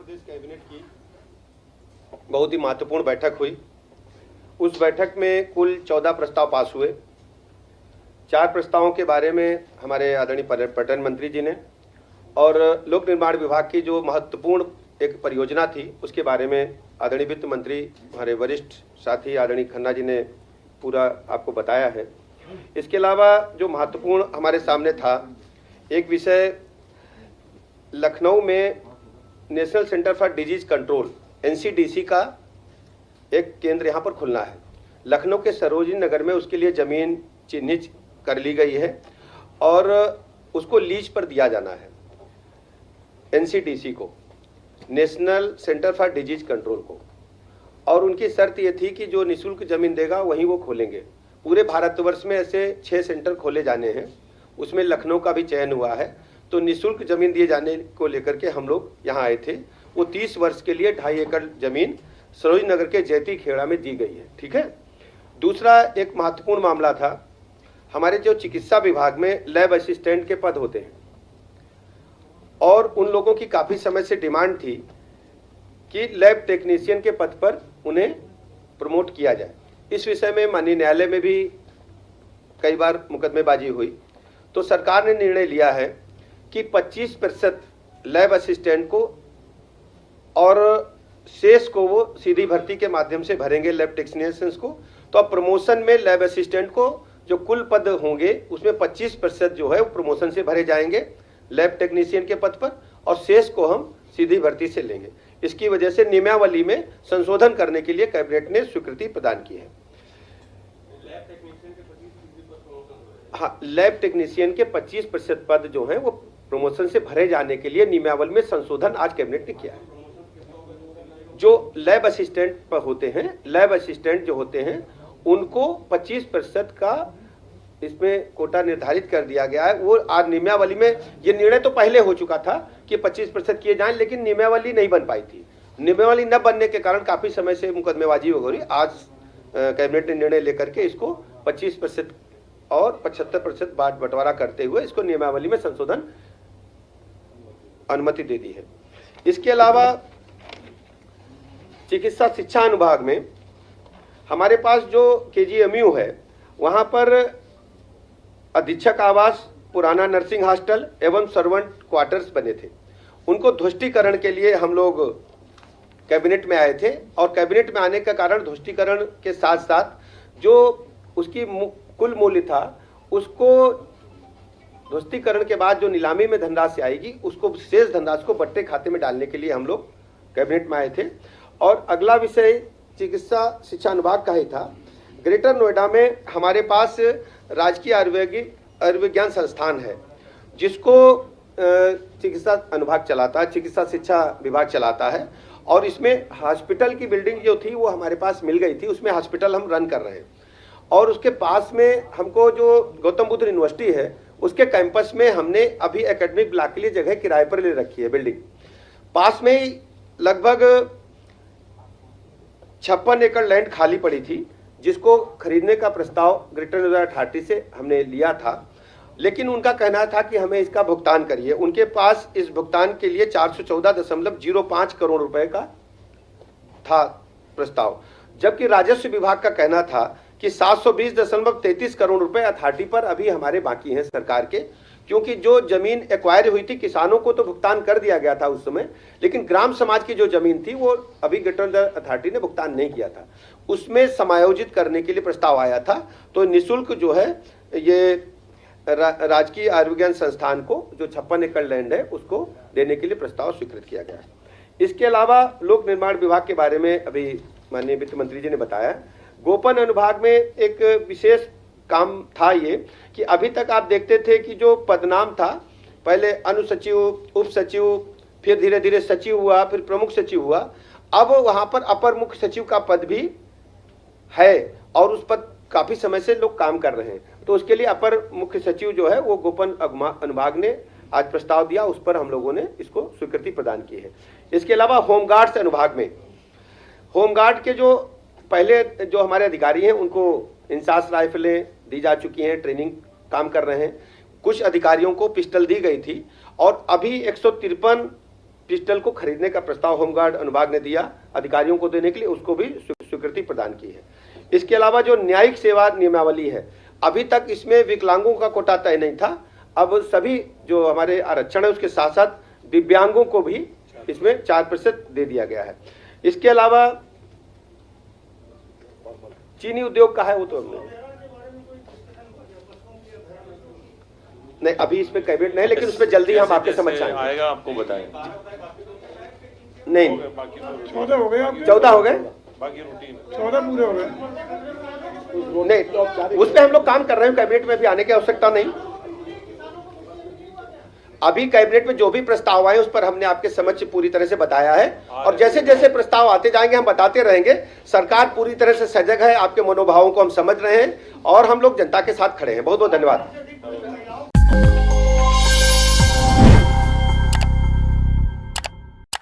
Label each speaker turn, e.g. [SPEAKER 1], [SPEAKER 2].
[SPEAKER 1] प्रदेश cabinet की बहुत ही महत्वपूर्ण बैठक हुई। उस बैठक में कुल 14 प्रस्ताव पास हुए। 4 प्रस्तावों के बारे में हमारे आदरणीय पर्यटन मंत्री जी ने और लोक निर्माण विभाग की जो महत्वपूर्ण एक परियोजना थी उसके बारे में आदरणीय वित्त मंत्री हमारे वरिष्ठ साथी आदरणीय खन्ना जी ने पूरा आपको बताया है। इसके अलावा जो महत्वपूर्ण हमारे सामने था, एक विषय लखनऊ में national centre for disease control NCDC का एक केंद्र यहाँ पर खुलना है। लखनऊ के सरोजिनी नगर में उसके लिए ज़मीन चिन्हित कर ली गई है और उसको लीज पर दिया जाना है NCDC को, national centre for disease control को। और उनकी शर्त ये थी कि जो निःशुल्क ज़मीन देगा वहीं वो खोलेंगे। पूरे भारतवर्ष में ऐसे 6 सेंटर खोले जाने हैं, उसमें लखनऊ का भी चयन हुआ है। तो निःशुल्क ज़मीन दिए जाने को लेकर के हम लोग यहाँ आए थे। वो 30 वर्ष के लिए 2.5 एकड़ ज़मीन सरोजिनी नगर के जैती खेड़ा में दी गई है। ठीक है। दूसरा एक महत्वपूर्ण मामला था, हमारे जो चिकित्सा विभाग में लैब असिस्टेंट के पद होते हैं और उन लोगों की काफ़ी समय से डिमांड थी कि लैब टेक्नीशियन के पद पर उन्हें प्रमोट किया जाए। इस विषय में माननीय न्यायालय में भी कई बार मुकदमेबाजी हुई। तो सरकार ने निर्णय लिया है कि 25% लैब असिस्टेंट को और शेष को वो सीधी भर्ती के माध्यम से भरेंगे लैब टेक्नीशियंस को। तो अब प्रमोशन में लैब असिस्टेंट को जो कुल पद होंगे उसमें 25% जो है वो प्रमोशन से भरे जाएंगे लैब टेक्नीशियन के पद पर और शेष को हम सीधी भर्ती से लेंगे। इसकी वजह से नियमावली में संशोधन करने के लिए कैबिनेट ने स्वीकृति प्रदान की है। हाँ, लैब टेक्नीशियन के 25% पद जो हैं वो प्रमोशन से भरे जाने के लिए नियमावली में संशोधन आज कैबिनेट ने किया है। जो लैब असिस्टेंट पर होते हैं, लैब असिस्टेंट जो होते हैं उनको 25% का इसमें कोटा निर्धारित कर दिया गया है। वो आज नियमावली में, ये निर्णय तो पहले हो चुका था कि 25% किए जाएं, लेकिन नियमावली नहीं बन पाई थी। नियमावली न बनने के कारण काफी समय से मुकदमेबाजी हो रही। आज कैबिनेट ने निर्णय लेकर के इसको 25% और 75% बंटवारा करते हुए इसको नियमावली में संशोधन अनुमति दे दी है। इसके अलावा चिकित्सा शिक्षा अनुभाग में हमारे पास जो KGMU है वहां पर अधीक्षक आवास, पुराना नर्सिंग हॉस्टल एवं सर्वेंट क्वार्टर्स बने थे। उनको ध्वस्तीकरण के लिए हम लोग कैबिनेट में आए थे और कैबिनेट में आने का कारण ध्वस्तीकरण के साथ साथ जो उसकी कुल मूल्य था उसको ध्वस्तीकरण के बाद जो नीलामी में धनराशि आएगी उसको शेष धनराशि को बट्टे खाते में डालने के लिए हम लोग कैबिनेट में आए थे। और अगला विषय चिकित्सा शिक्षा अनुभाग का ही था। ग्रेटर नोएडा में हमारे पास राजकीय आयुर्विज्ञान संस्थान है जिसको चिकित्सा अनुभाग चलाता है, चिकित्सा शिक्षा विभाग चलाता है। और इसमें हॉस्पिटल की बिल्डिंग जो थी वो हमारे पास मिल गई थी, उसमें हॉस्पिटल हम रन कर रहे हैं। और उसके पास में हमको जो गौतम बुद्ध यूनिवर्सिटी है उसके कैंपस में हमने अभी एकेडमिक ब्लॉक के लिए जगह किराए पर ले रखी है। बिल्डिंग पास में ही लगभग 56 एकड़ लैंड खाली पड़ी थी जिसको खरीदने का प्रस्ताव ग्रेटर नोएडा अथॉरिटी से हमने लिया था, लेकिन उनका कहना था कि हमें इसका भुगतान करिए। उनके पास इस भुगतान के लिए 414.05 करोड़ रुपए का था प्रस्ताव, जबकि राजस्व विभाग का कहना था कि 720.33 करोड़ रुपए अथॉरिटी पर अभी हमारे बाकी हैं सरकार के। क्योंकि जो जमीन एक्वायर हुई थी किसानों को तो भुगतान कर दिया गया था उस समय, लेकिन ग्राम समाज की जो जमीन थी वो अभी ग्रेटर नोएडा अथॉरिटी ने भुगतान नहीं किया था। उसमें समायोजित करने के लिए प्रस्ताव आया था। तो निःशुल्क जो है ये राजकीय आयुर्विज्ञान संस्थान को जो 56 एकड़ लैंड है उसको देने के लिए प्रस्ताव स्वीकृत किया गया है। इसके अलावा लोक निर्माण विभाग के बारे में अभी माननीय वित्त मंत्री जी ने बताया। गोपन अनुभाग में एक विशेष काम था ये कि अभी तक आप देखते थे कि जो पदनाम था, पहले अनुसचिव, उप सचिव, फिर धीरे धीरे सचिव हुआ, फिर प्रमुख सचिव हुआ। अब वहां पर अपर मुख्य सचिव का पद भी है और उस पर काफी समय से लोग काम कर रहे हैं। तो उसके लिए अपर मुख्य सचिव जो है वो गोपन अनुभाग ने आज प्रस्ताव दिया, उस पर हम लोगों ने इसको स्वीकृति प्रदान की है। इसके अलावा होमगार्ड्स अनुभाग में होमगार्ड के जो पहले जो हमारे अधिकारी हैं उनको इंसास राइफलें दी जा चुकी हैं, ट्रेनिंग काम कर रहे हैं। कुछ अधिकारियों को पिस्टल दी गई थी और अभी 153 पिस्टल को खरीदने का प्रस्ताव होमगार्ड अनुभाग ने दिया अधिकारियों को देने के लिए, उसको भी स्वीकृति प्रदान की है। इसके अलावा जो न्यायिक सेवा नियमावली है, अभी तक इसमें विकलांगों का कोटा तय नहीं था, अब सभी जो हमारे आरक्षण है उसके साथ साथ दिव्यांगों को भी इसमें 4% दे दिया गया है। इसके अलावा चीनी उद्योग का है, वो तो नहीं, अभी इसमें कैबिनेट नहीं, लेकिन उसमें जल्दी हम आपके समझ
[SPEAKER 2] आएगा, आपको बताएंगे।
[SPEAKER 1] नहीं,
[SPEAKER 3] 14 हो गए,
[SPEAKER 1] 14 हो गए,
[SPEAKER 2] बाकी रूटीन
[SPEAKER 3] 14 पूरे हो गए।
[SPEAKER 1] नहीं, उस पर हम लोग काम कर रहे हैं, कैबिनेट में भी आने की आवश्यकता नहीं। अभी कैबिनेट में जो भी प्रस्ताव आए उस पर हमने आपके समक्ष पूरी तरह से बताया है, और जैसे जैसे प्रस्ताव आते जाएंगे हम बताते रहेंगे। सरकार पूरी तरह से सजग है, आपके मनोभावों को हम समझ रहे हैं और हम लोग जनता के साथ खड़े हैं। बहुत बहुत धन्यवाद।